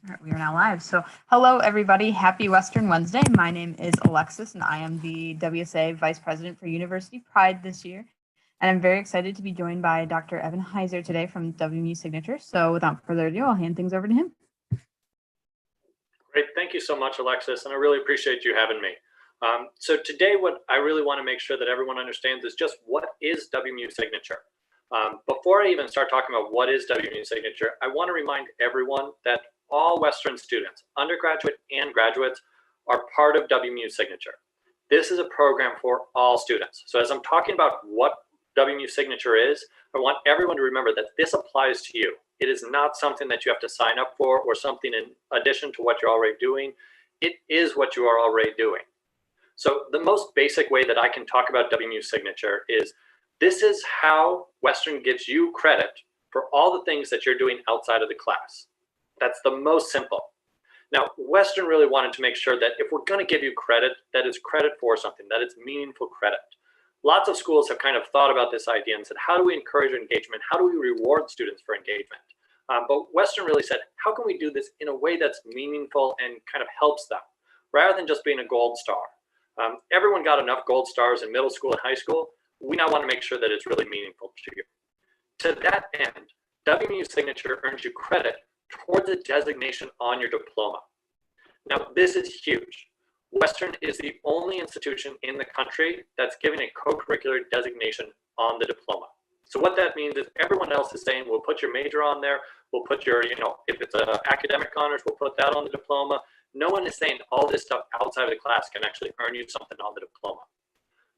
All right, we are now live. So, hello, everybody. Happy Western Wednesday. My name is Alexis, and I am the WSA Vice President for University Pride this year. And I'm very excited to be joined by Dr. Evan Heiser today from WMU Signature. So, without further ado, I'll hand things over to him. Great. Thank you so much, Alexis, and I really appreciate you having me. So today, what I really want to make sure that everyone understands is just what is WMU Signature. Before I even start talking about what is WMU Signature, I want to remind everyone that all Western students, undergraduate and graduates, are part of WMU Signature. This is a program for all students. So as I'm talking about what WMU Signature is, I want everyone to remember that this applies to you. It is not something that you have to sign up for or something in addition to what you're already doing. It is what you are already doing. So the most basic way that I can talk about WMU Signature is this is how Western gives you credit for all the things that you're doing outside of the class. That's the most simple. Now, Western really wanted to make sure that if we're going to give you credit, that it's credit for something, that it's meaningful credit. Lots of schools have kind of thought about this idea and said, how do we encourage engagement? How do we reward students for engagement? But Western really said, how can we do this in a way that's meaningful and kind of helps them, rather than just being a gold star? Everyone got enough gold stars in middle school and high school. We now want to make sure that it's really meaningful to you. To that end, WMU Signature earns you credit towards a designation on your diploma. Now, this is huge. Western is the only institution in the country that's giving a co-curricular designation on the diploma. So what that means is everyone else is saying, we'll put your major on there, we'll put your, if it's academic honors, we'll put that on the diploma. No one is saying all this stuff outside of the class can actually earn you something on the diploma.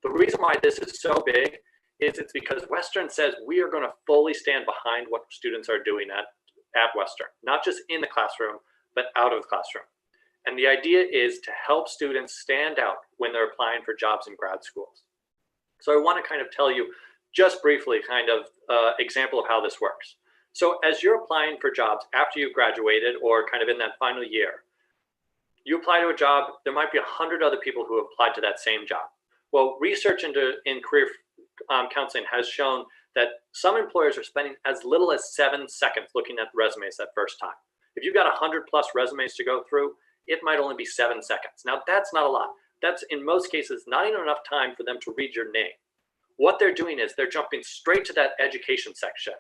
The reason why this is so big is it's because Western says we are going to fully stand behind what students are doing at Western, not just in the classroom, but out of the classroom. And the idea is to help students stand out when they're applying for jobs in grad schools. So I want to kind of tell you just briefly kind of example of how this works. So as you're applying for jobs after you've graduated or kind of in that final year, you apply to a job, there might be 100 other people who applied to that same job. Well, research in career counseling has shown that some employers are spending as little as 7 seconds looking at the resumes that first time. If you've got 100 plus resumes to go through, it might only be 7 seconds. Now, that's not a lot. That's in most cases not even enough time for them to read your name. What they're doing is they're jumping straight to that education section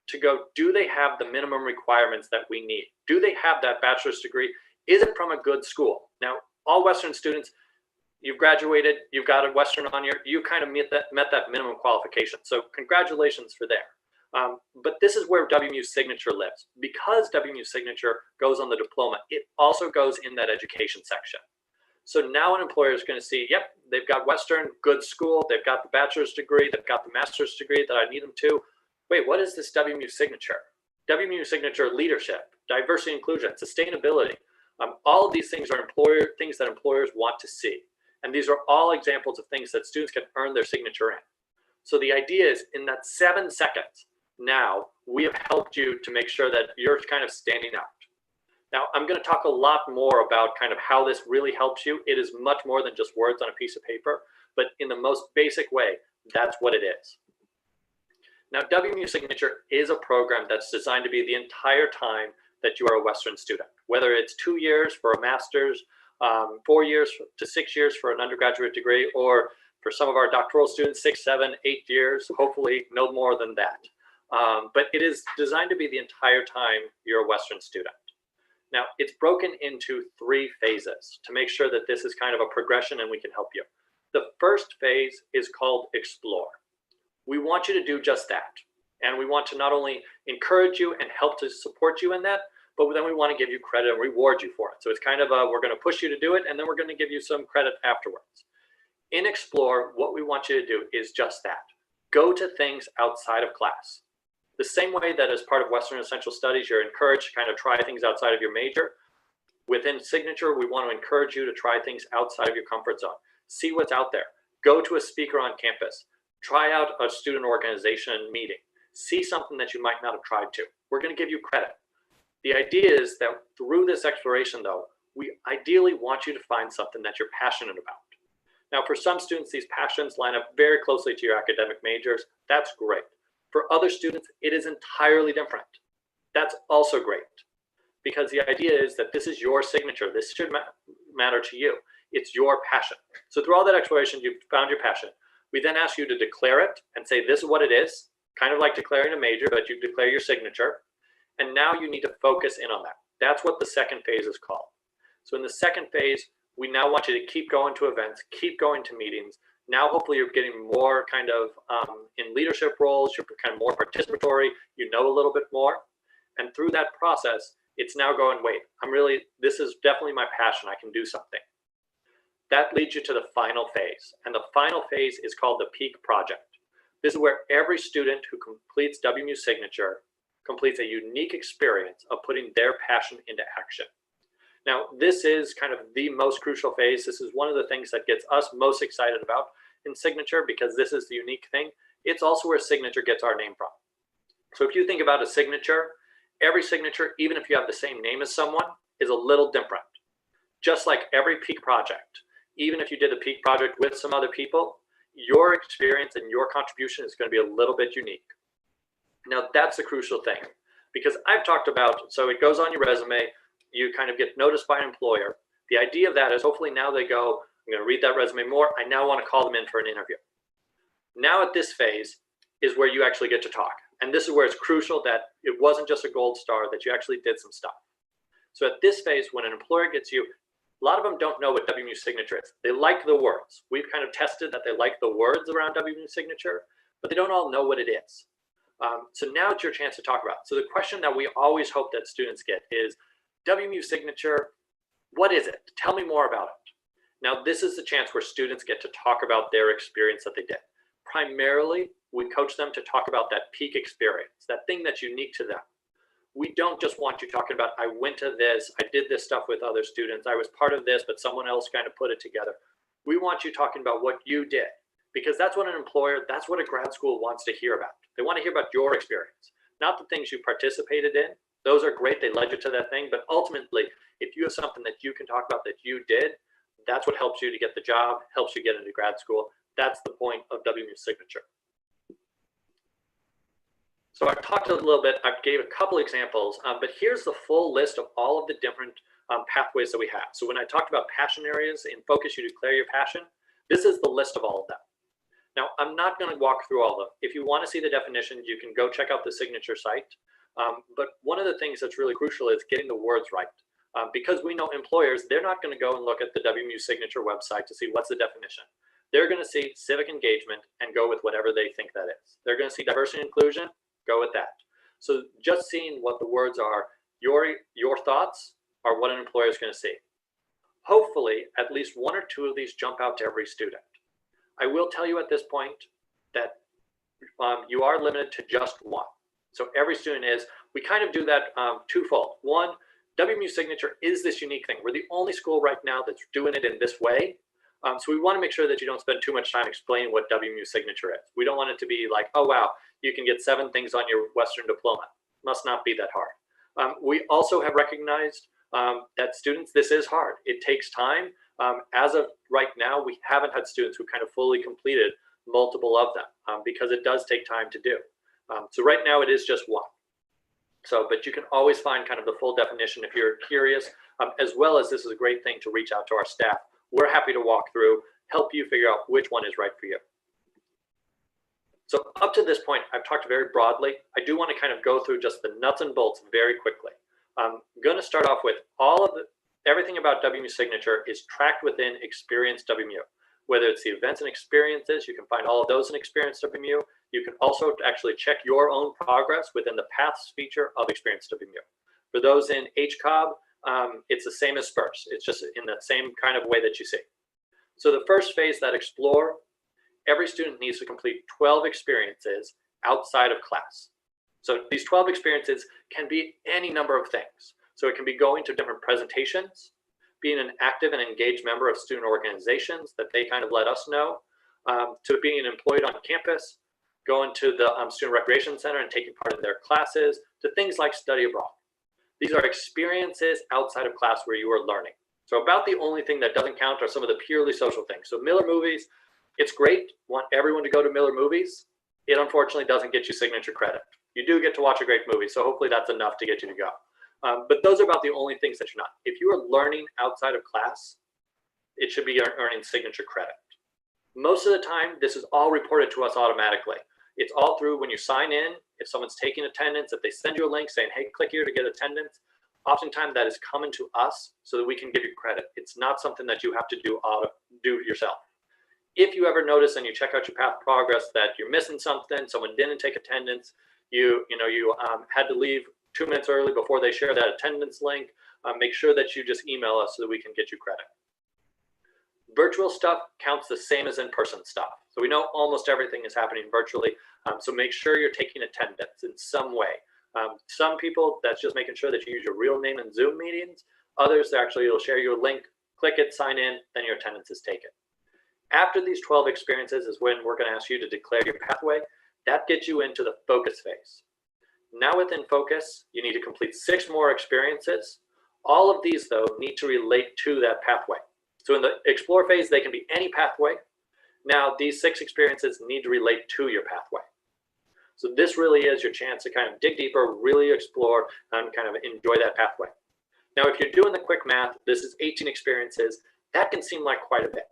to go, do they have the minimum requirements that we need? Do they have that bachelor's degree? Is it from a good school? Now, all Western students, you've graduated, you've got a Western on you kind of met that minimum qualification. So congratulations for there. But this is where WMU Signature lives. Because WMU Signature goes on the diploma, it also goes in that education section. So now an employer is going to see, yep, they've got Western, good school, they've got the bachelor's degree, they've got the master's degree that I need them to. Wait, what is this WMU Signature? WMU Signature leadership, diversity, inclusion, sustainability. All of these things are things that employers want to see. And these are all examples of things that students can earn their signature in. So the idea is in that 7 seconds, now we have helped you to make sure that you're kind of standing out. Now, I'm going to talk a lot more about kind of how this really helps you. It is much more than just words on a piece of paper, but in the most basic way, that's what it is. Now, WMU Signature is a program that's designed to be the entire time that you are a Western student, whether it's 2 years for a master's, 4 years to 6 years for an undergraduate degree, or for some of our doctoral students, 6, 7, 8 years, hopefully no more than that. But it is designed to be the entire time you're a Western student. Now, it's broken into 3 phases to make sure that this is kind of a progression and we can help you. The first phase is called Explore. We want you to do just that. And we want to not only encourage you and help to support you in that, but then we want to give you credit and reward you for it. So it's kind of we're going to push you to do it, and then we're going to give you some credit afterwards. In Explore, what we want you to do is just that. Go to things outside of class. The same way that as part of Western Essential Studies, you're encouraged to kind of try things outside of your major. Within Signature, we want to encourage you to try things outside of your comfort zone. See what's out there. Go to a speaker on campus. Try out a student organization meeting. See something that you might not have tried to. We're going to give you credit. The idea is that through this exploration, though, we ideally want you to find something that you're passionate about. Now, for some students, these passions line up very closely to your academic majors. That's great. For other students, it is entirely different. That's also great. because the idea is that this is your signature. This should matter to you. It's your passion. So through all that exploration, you've found your passion. We then ask you to declare it and say, this is what it is, kind of like declaring a major, but you declare your signature. And now you need to focus in on that. That's what the second phase is called. So in the second phase, we now want you to keep going to events, keep going to meetings. Now, hopefully you're getting more kind of in leadership roles, you're kind of more participatory, you know a little bit more. And through that process, it's now going, wait, this is definitely my passion, I can do something. That leads you to the final phase. And the final phase is called the peak project. This is where every student who completes WMU Signature completes a unique experience of putting their passion into action. Now, this is kind of the most crucial phase. This is one of the things that gets us most excited about in Signature, because this is the unique thing. It's also where Signature gets our name from. So if you think about a signature, every signature, even if you have the same name as someone, is a little different. Just like every peak project, even if you did a peak project with some other people, your experience and your contribution is going to be a little bit unique. Now, that's the crucial thing, because I've talked about, so it goes on your resume, you kind of get noticed by an employer. The idea of that is hopefully now they go, I'm going to read that resume more. I now want to call them in for an interview. Now at this phase is where you actually get to talk. And this is where it's crucial that it wasn't just a gold star, that you actually did some stuff. So at this phase, when an employer gets you, a lot of them don't know what WMU Signature is. They like the words. We've kind of tested that they like the words around WMU Signature, but they don't all know what it is. So now it's your chance to talk about it. So the question that we always hope that students get is, WMU Signature, what is it? Tell me more about it. Now, this is the chance where students get to talk about their experience that they did. Primarily, we coach them to talk about that peak experience, that thing that's unique to them. We don't just want you talking about, I went to this, I did this stuff with other students, I was part of this, but someone else kind of put it together. We want you talking about what you did, because that's what an employer, that's what a grad school wants to hear about. They want to hear about your experience, not the things you participated in. Those are great, they led you to that thing, but ultimately, if you have something that you can talk about that you did, that's what helps you to get the job, helps you get into grad school. That's the point of WMU Signature. So I've talked a little bit, I gave a couple examples, but here's the full list of all of the different pathways that we have. So when I talked about passion areas, in focus, you declare your passion. This is the list of all of them. Now, I'm not going to walk through all of them. If you want to see the definitions, you can go check out the Signature site. But one of the things that's really crucial is getting the words right. Because we know employers, they're not going to go and look at the WMU Signature website to see what's the definition. They're going to see civic engagement and go with whatever they think that is. They're going to see diversity and inclusion, go with that. So just seeing what the words are, your thoughts are what an employer is going to see. Hopefully, at least one or two of these jump out to every student. I will tell you at this point that you are limited to just one. So every student is, we kind of do that twofold. One, WMU Signature is this unique thing. We're the only school right now that's doing it in this way. So we want to make sure that you don't spend too much time explaining what WMU Signature is. We don't want it to be like, oh, wow, you can get 7 things on your Western diploma. Must not be that hard. We also have recognized that students, this is hard. It takes time. As of right now, we haven't had students who kind of fully completed multiple of them because it does take time to do. So right now it is just one. So, but you can always find kind of the full definition if you're curious, as well as this is a great thing to reach out to our staff. We're happy to walk through, help you figure out which one is right for you. So up to this point, I've talked very broadly. I do want to kind of go through just the nuts and bolts very quickly. I'm going to start off with everything about WMU Signature is tracked within Experience WMU. Whether it's the events and experiences, you can find all of those in Experience WMU. You can also actually check your own progress within the Paths feature of Experience WMU. For those in HCOB, it's the same as SPURS. It's just in the same kind of way that you see. So the first phase, that explore, every student needs to complete 12 experiences outside of class. So these 12 experiences can be any number of things. So it can be going to different presentations, being an active and engaged member of student organizations that they kind of let us know, to being employed on campus, going to the Student Recreation Center and taking part in their classes, to things like study abroad. These are experiences outside of class where you are learning. So about the only thing that doesn't count are some of the purely social things. So Miller Movies, it's great, want everyone to go to Miller Movies. It unfortunately doesn't get you signature credit. You do get to watch a great movie, so hopefully that's enough to get you to go. But those are about the only things that you're not. If you are learning outside of class, it should be earning signature credit. Most of the time, this is all reported to us automatically. It's all through when you sign in. If someone's taking attendance, if they send you a link saying, hey, click here to get attendance, oftentimes that is coming to us so that we can give you credit. It's not something that you have to do yourself. If you ever notice and you check out your path progress that you're missing something, someone didn't take attendance, you had to leave 2 minutes early before they share that attendance link, make sure that you just email us so that we can get you credit. Virtual stuff counts the same as in-person stuff. So we know almost everything is happening virtually. So make sure you're taking attendance in some way. Some people, that's just making sure that you use your real name in Zoom meetings. Others, actually, it'll share you a link, click it, sign in, then your attendance is taken. After these 12 experiences is when we're going to ask you to declare your pathway. That gets you into the focus phase. Now within focus, you need to complete 6 more experiences. All of these, though, need to relate to that pathway. So in the explore phase, they can be any pathway. Now, these 6 experiences need to relate to your pathway. So this really is your chance to kind of dig deeper, really explore, and kind of enjoy that pathway. Now, if you're doing the quick math, this is 18 experiences. That can seem like quite a bit.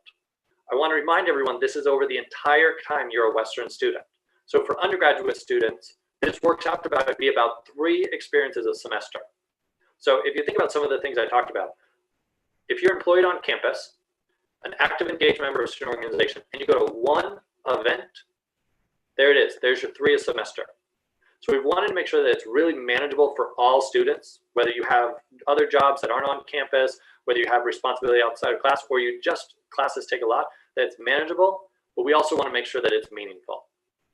I want to remind everyone, this is over the entire time you're a Western student. So for undergraduate students, this works out to be about 3 experiences a semester. So if you think about some of the things I talked about, if you're employed on campus, an active engaged member of a student organization, and you go to 1 event, there it is. There's your 3 a semester. So we wanted to make sure that it's really manageable for all students, whether you have other jobs that aren't on campus, whether you have responsibility outside of class, or you just classes take a lot, that it's manageable, but we also want to make sure that it's meaningful.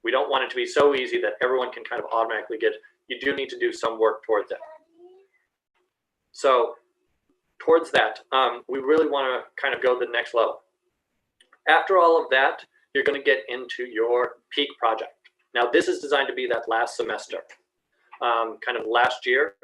We don't want it to be so easy that everyone can kind of automatically get it. You do need to do some work towards it. So towards that, we really want to kind of go the next level. After all of that, you're going to get into your peak project. Now, this is designed to be that last semester, kind of last year.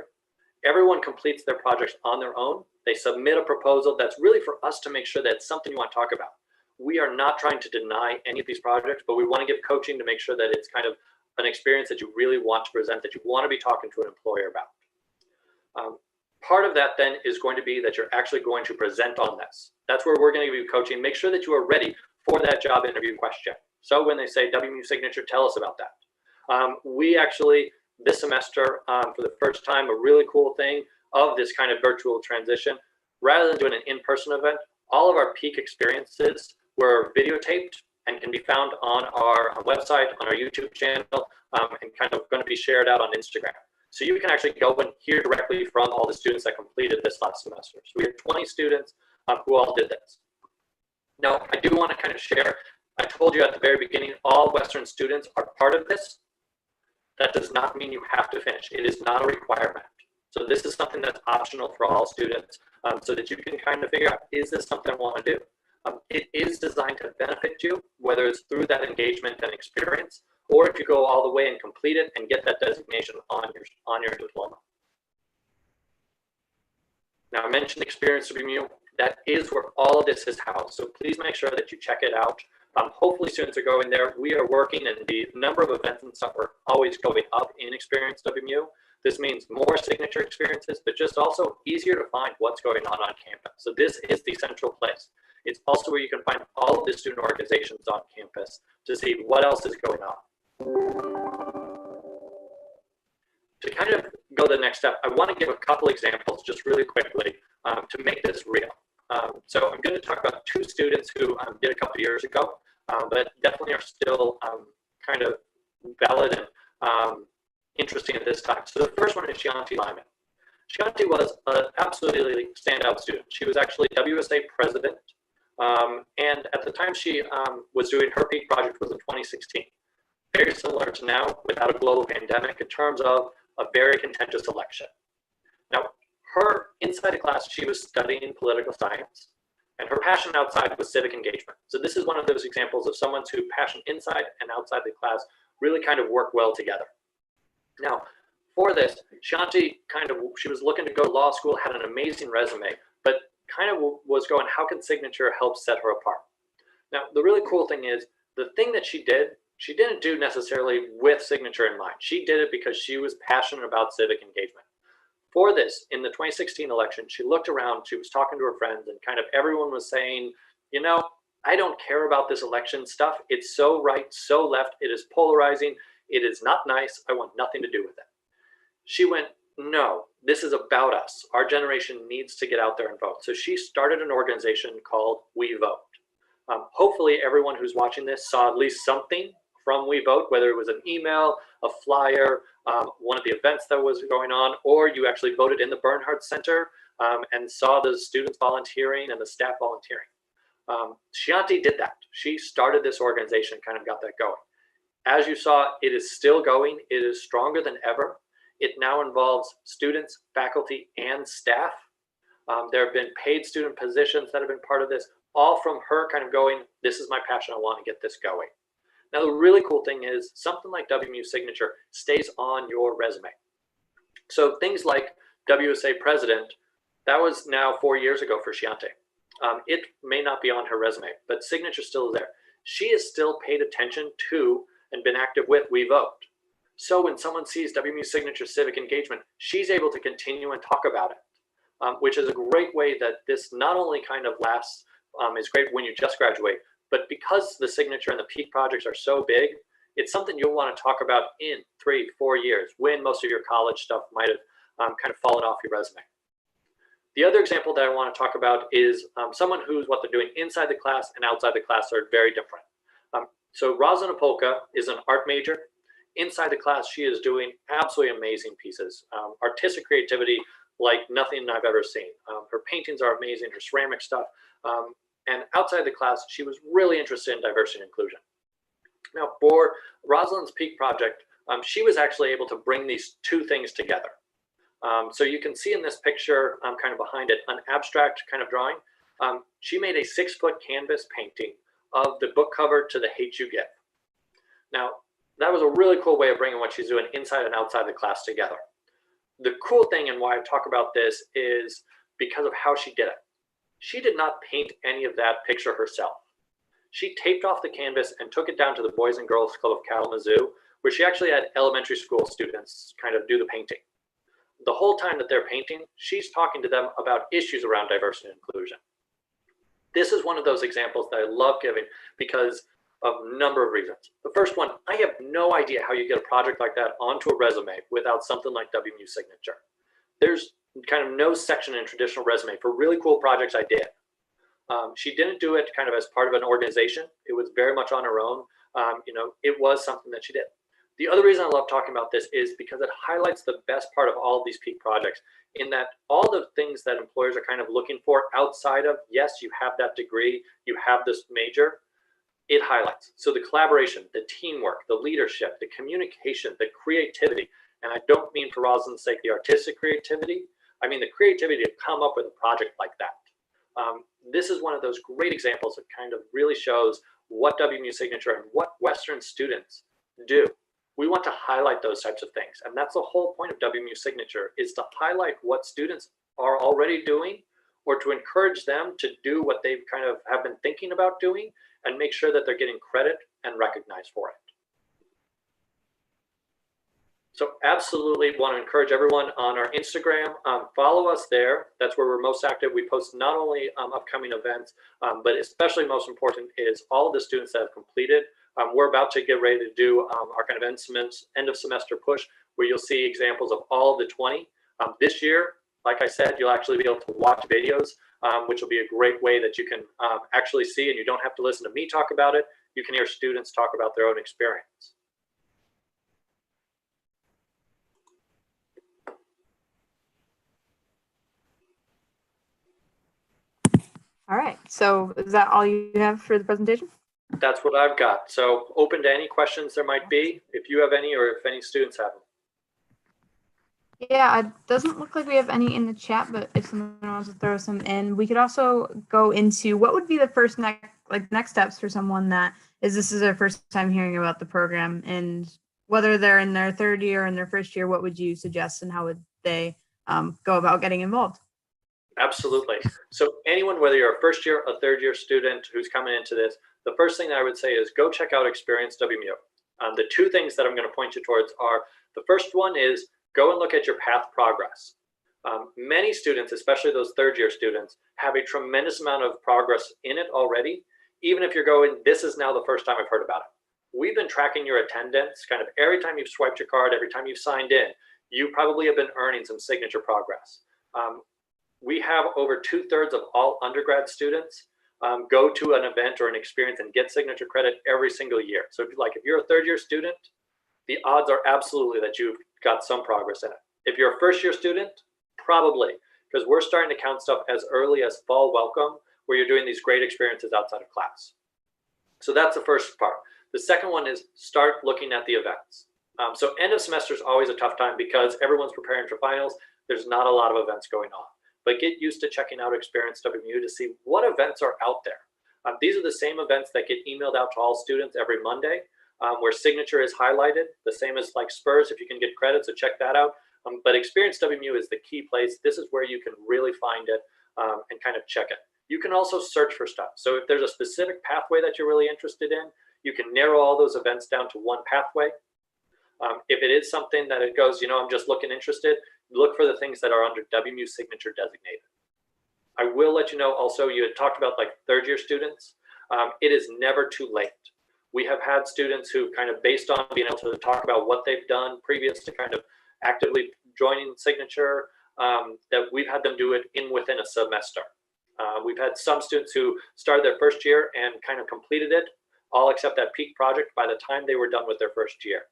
Everyone completes their projects on their own. They submit a proposal that's really for us to make sure that it's something you want to talk about. We are not trying to deny any of these projects, but we want to give coaching to make sure that it's kind of an experience that you really want to present, that you want to be talking to an employer about. Part of that then is going to be that you're actually going to present on this. That's where we're going to give you coaching. Make sure that you are ready for that job interview question. So when they say WMU Signature, tell us about that. We actually, this semester, for the first time, a really cool thing of this kind of virtual transition, rather than doing an in-person event, all of our peak experiences were videotaped and can be found on our website, on our YouTube channel, and kind of going to be shared out on Instagram. So you can actually go and hear directly from all the students that completed this last semester. So we had 20 students who all did this. Now, I do want to kind of share, I told you at the very beginning, all Western students are part of this. That does not mean you have to finish. It is not a requirement. So this is something that's optional for all students, so that you can kind of figure out, is this something I want to do? It is designed to benefit you, whether it's through that engagement and experience, or if you go all the way and complete it and get that designation on your diploma. Now, I mentioned Experience WMU. That is where all of this is housed. So please make sure that you check it out. Hopefully students are going there. We are working, and the number of events and stuff are always going up in Experience WMU. This means more signature experiences, but just also easier to find what's going on campus. So this is the central place. It's also where you can find all of the student organizations on campus to see what else is going on. To kind of go the next step, I want to give a couple examples just really quickly to make this real. So I'm going to talk about 2 students who did a couple years ago, but definitely are still kind of valid and interesting at this time. So the first one is Shianti Lyman. Shianti was an absolutely standout student. She was actually WSA president, and at the time she was doing her peak project was in 2016. Very similar to now, without a global pandemic, in terms of a very contentious election. Now, her inside the class, she was studying political science, and her passion outside was civic engagement. So this is one of those examples of someone whose passion inside and outside the class really kind of work well together. Now, for this, Shanti she was looking to go to law school, had an amazing resume, but kind of was going, how can Signature help set her apart? Now, the really cool thing is, the thing that she didn't do necessarily with Signature in mind. She did it because she was passionate about civic engagement. before this, in the 2016 election, she looked around, she was talking to her friends, and kind of everyone was saying, you know, I don't care about this election stuff. It's so right, so left. It is polarizing. It is not nice. I want nothing to do with it. She went, no, this is about us. Our generation needs to get out there and vote. So she started an organization called We Vote. Hopefully everyone who's watching this saw at least something from We Vote, whether it was an email, a flyer, one of the events that was going on, or you actually voted in the Bernhardt Center and saw the students volunteering and the staff volunteering. Shianti did that. She started this organization, kind of got that going. As you saw, it is still going. It is stronger than ever. It now involves students, faculty, and staff. There have been paid student positions that have been part of this, all from her kind of going, this is my passion, I want to get this going. Now, the really cool thing is something like WMU Signature stays on your resume. So things like WSA President, that was now 4 years ago for Shianti. It may not be on her resume, but Signature still is there. She has still paid attention to and been active with We Vote. So when someone sees WMU Signature Civic Engagement, she's able to continue and talk about it, which is a great way that this not only kind of lasts, is great when you just graduate, but because the Signature and the Peak projects are so big, it's something you'll want to talk about in 3-4 years when most of your college stuff might have kind of fallen off your resume. The other example that I want to talk about is someone who's what they're doing inside the class and outside the class are very different. So Rosana Polka is an art major. Inside the class, she is doing absolutely amazing pieces, artistic creativity like nothing I've ever seen. Her paintings are amazing, her ceramic stuff. And outside the class, she was really interested in diversity and inclusion. Now, for Rosalind's Peak project, she was actually able to bring these two things together. So you can see in this picture, kind of behind it, an abstract kind of drawing. She made a 6-foot canvas painting of the book cover to The Hate U Give. Now, that was a really cool way of bringing what she's doing inside and outside the class together. The cool thing and why I talk about this is because of how she did it. She did not paint any of that picture herself. She taped off the canvas and took it down to the Boys and Girls Club of Kalamazoo, where she actually had elementary school students kind of do the painting. The whole time that they're painting, she's talking to them about issues around diversity and inclusion. This is one of those examples that I love giving because of a number of reasons. The first one, I have no idea how you get a project like that onto a resume without something like WMU Signature. There's kind of no section in traditional resume for really cool projects I did. She didn't do it kind of as part of an organization. It was very much on her own. It was something that she did. The other reason I love talking about this is because it highlights the best part of all of these Peak projects in that all the things that employers are kind of looking for outside of, yes, you have that degree, you have this major, it highlights. So the collaboration, the teamwork, the leadership, the communication, the creativity, and I don't mean for Rosalind's sake the artistic creativity, I mean the creativity to come up with a project like that. This is one of those great examples that kind of really shows what WMU Signature and what Western students do. We want to highlight those types of things. And that's the whole point of WMU Signature, is to highlight what students are already doing or to encourage them to do what they've kind of have been thinking about doing and make sure that they're getting credit and recognized for it. So absolutely want to encourage everyone on our Instagram, follow us there. That's where we're most active. We post not only upcoming events, but especially most important is all of the students that have completed. We're about to get ready to do our kind of end of semester push where you'll see examples of all of the 20. This year, like I said, you'll actually be able to watch videos, which will be a great way that you can actually see, and you don't have to listen to me talk about it. You can hear students talk about their own experience. All right. So is that all you have for the presentation? That's what I've got. So open to any questions there might be, if you have any or if any students have them. Yeah, it doesn't look like we have any in the chat, but if someone wants to throw some in, we could also go into what would be the first next steps for someone that this is their first time hearing about the program, and whether they're in their third year or in their first year, what would you suggest and how would they go about getting involved? Absolutely. So anyone, whether you're a first year, a third year student who's coming into this, the first thing that I would say is go check out Experience WMU. The two things that I'm going to point you towards are, the first one is go and look at your path progress. Many students, especially those third-year students, have a tremendous amount of progress in it already, even if you're going, this is now the first time I've heard about it. We've been tracking your attendance kind of every time you've swiped your card, every time you've signed in, you probably have been earning some signature progress. We have over 2/3 of all undergrad students go to an event or an experience and get signature credit every single year. So if you're a third-year student, the odds are absolutely that you've got some progress in it. If you're a first-year student, probably, because we're starting to count stuff as early as fall welcome, where you're doing these great experiences outside of class. So that's the first part. The second one is start looking at the events. So end of semester is always a tough time because everyone's preparing for finals. There's not a lot of events going on, but get used to checking out Experience WMU to see what events are out there. These are the same events that get emailed out to all students every Monday, where signature is highlighted, the same as like Spurs if you can get credit, so check that out. But Experience WMU is the key place. This is where you can really find it and kind of check it. You can also search for stuff. So if there's a specific pathway that you're really interested in, you can narrow all those events down to one pathway. If it is something that it goes, I'm just looking interested, look for the things that are under WMU Signature designated. I will let you know also, you had talked about like third-year students. It is never too late. We have had students who kind of, based on being able to talk about what they've done previous to kind of actively joining Signature, that we've had them do it within a semester. We've had some students who started their first year and kind of completed it, all except that peak project by the time they were done with their first year.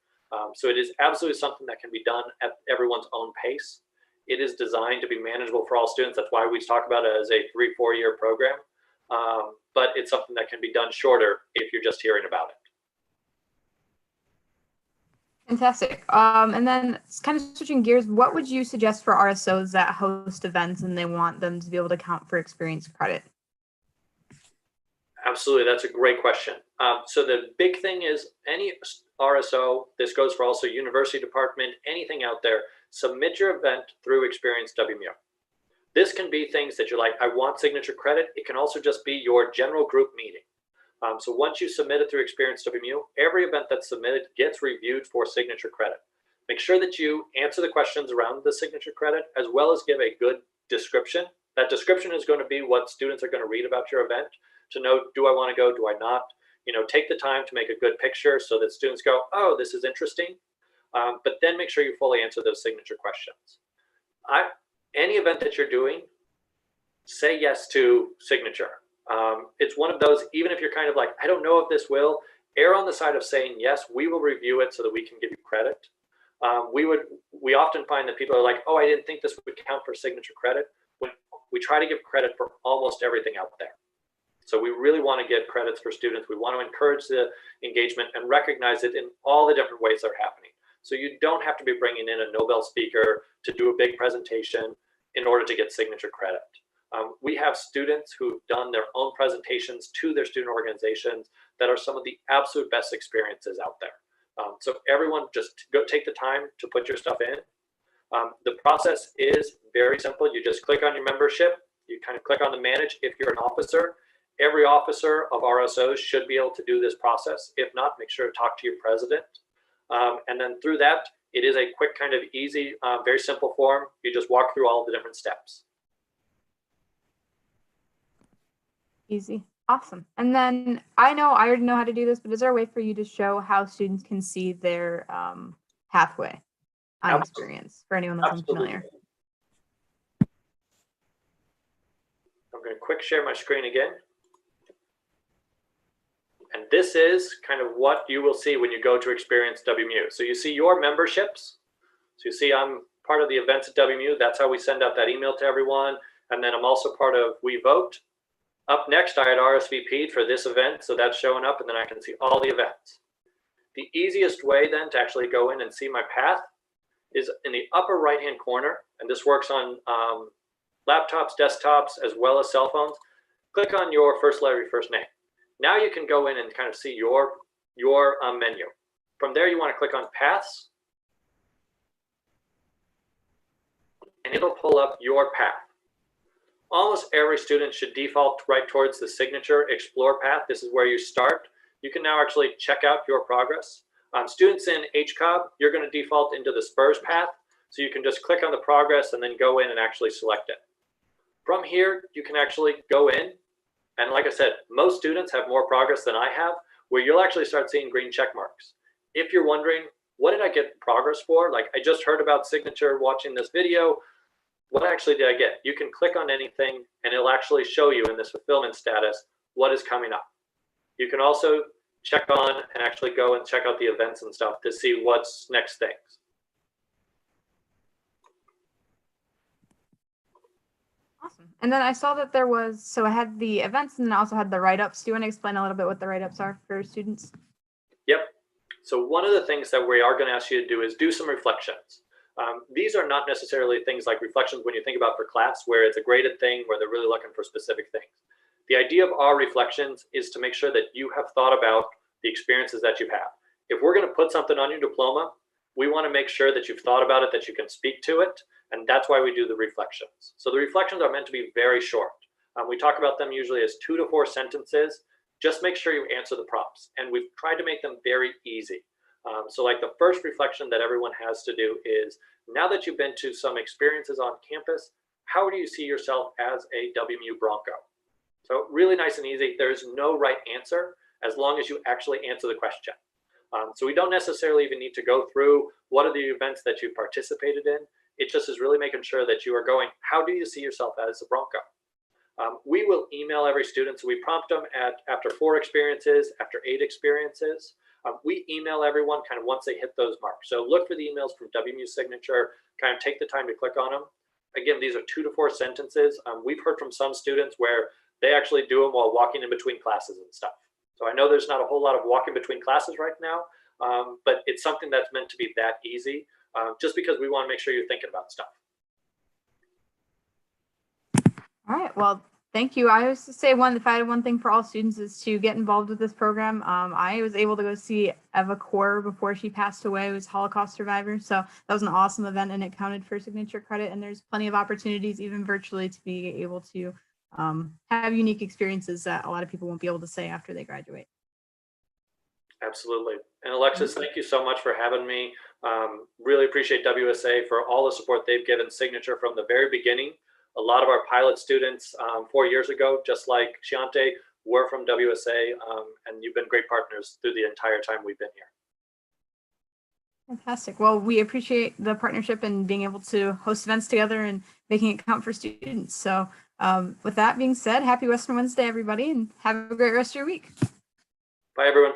So it is absolutely something that can be done at everyone's own pace. It is designed to be manageable for all students. That's why we talk about it as a 3-4 year program. But it's something that can be done shorter if you're just hearing about it. Fantastic. And then kind of switching gears, what would you suggest for RSOs that host events and they want them to be able to count for experience credit? Absolutely, that's a great question. So the big thing is any RSO, this goes for also university department, anything out there, submit your event through Experience WMU. This can be things that you're like, I want signature credit. It can also just be your general group meeting. So once you submit it through Experience WMU, every event that's submitted gets reviewed for signature credit. Make sure that you answer the questions around the signature credit, as well as give a good description. That description is going to be what students are going to read about your event to know, do I want to go, do I not? Take the time to make a good picture so that students go, oh, this is interesting. But then make sure you fully answer those signature questions. Any event that you're doing, say yes to signature. It's one of those, even if you're kind of like, I don't know if this will, err on the side of saying, yes, we will review it so that we can give you credit. We often find that people are like, oh, I didn't think this would count for signature credit. We try to give credit for almost everything out there. So we really want to get credits for students. We want to encourage the engagement and recognize it in all the different ways that are happening. So you don't have to be bringing in a Nobel speaker to do a big presentation in order to get signature credit. We have students who've done their own presentations to their student organizations that are some of the absolute best experiences out there. So everyone just go take the time to put your stuff in. The process is very simple. You just click on your membership. You kind of click on the manage if you're an officer. Every officer of RSOs should be able to do this process. If not, make sure to talk to your president. And then through that, it is a quick kind of easy, very simple form. You just walk through all the different steps. Easy. Awesome. And then I know I already know how to do this, but is there a way for you to show how students can see their pathway on Experience for anyone that's unfamiliar? I'm going to quick share my screen again. And this is kind of what you will see when you go to Experience WMU. So you see your memberships. So you see I'm part of the events at WMU. That's how we send out that email to everyone. And then I'm also part of We Vote. Up next, I had RSVP'd for this event. So that's showing up, and then I can see all the events. The easiest way then to actually go in and see my path is in the upper right-hand corner. And this works on laptops, desktops, as well as cell phones. Click on your first letter of your first name. Now you can go in and kind of see your menu. From there, you want to click on Paths, and it'll pull up your path. Almost every student should default right towards the Signature Explore path. This is where you start. You can now actually check out your progress. Students in HCOB, you're going to default into the Spurs path. So you can just click on the progress and then go in and actually select it. From here, you can actually go in, and like I said, most students have more progress than I have, where you'll actually start seeing green check marks. If you're wondering, what did I get progress for? Like, I just heard about Signature watching this video. What actually did I get? You can click on anything and it'll actually show you in this fulfillment status what is coming up. You can also check on and actually go and check out the events and stuff to see what's next things. Awesome. And then I saw that there was, so I had the events and then I also had the write-ups. Do you want to explain a little bit what the write-ups are for students? Yep. So one of the things that we are going to ask you to do is do some reflections. These are not necessarily things like reflections when you think about for class, where it's a graded thing, where they're really looking for specific things. The idea of our reflections is to make sure that you have thought about the experiences that you've had. If we're going to put something on your diploma, we want to make sure that you've thought about it, that you can speak to it, and that's why we do the reflections. So the reflections are meant to be very short. We talk about them usually as 2 to 4 sentences. Just make sure you answer the prompts, and we've tried to make them very easy. So like the first reflection that everyone has to do is, now that you've been to some experiences on campus, how do you see yourself as a WMU Bronco? So really nice and easy. There's no right answer as long as you actually answer the question. So we don't necessarily even need to go through what are the events that you participated in. It just is really making sure that you are going, how do you see yourself as a Bronco? We will email every student. So we prompt them after 4 experiences, after 8 experiences. We email everyone kind of once they hit those marks. So look for the emails from WMU Signature, kind of take the time to click on them. Again, these are 2 to 4 sentences. We've heard from some students where they actually do them while walking in between classes and stuff. So I know there's not a whole lot of walking between classes right now, but it's something that's meant to be that easy, just because we want to make sure you're thinking about stuff. All right, well, thank you. I was to say if I had one thing for all students is to get involved with this program. I was able to go see Eva Kor before she passed away, who was a Holocaust survivor. So that was an awesome event and it counted for signature credit. And there's plenty of opportunities, even virtually, to be able to have unique experiences that a lot of people won't be able to say after they graduate. Absolutely. And Alexis, thank you so much for having me. Really appreciate WSA for all the support they've given Signature from the very beginning. A lot of our pilot students 4 years ago, just like Shiante, were from WSA, and you've been great partners through the entire time we've been here. Fantastic. Well, we appreciate the partnership and being able to host events together and making it count for students. So with that being said, happy Western Wednesday, everybody, and have a great rest of your week. Bye, everyone.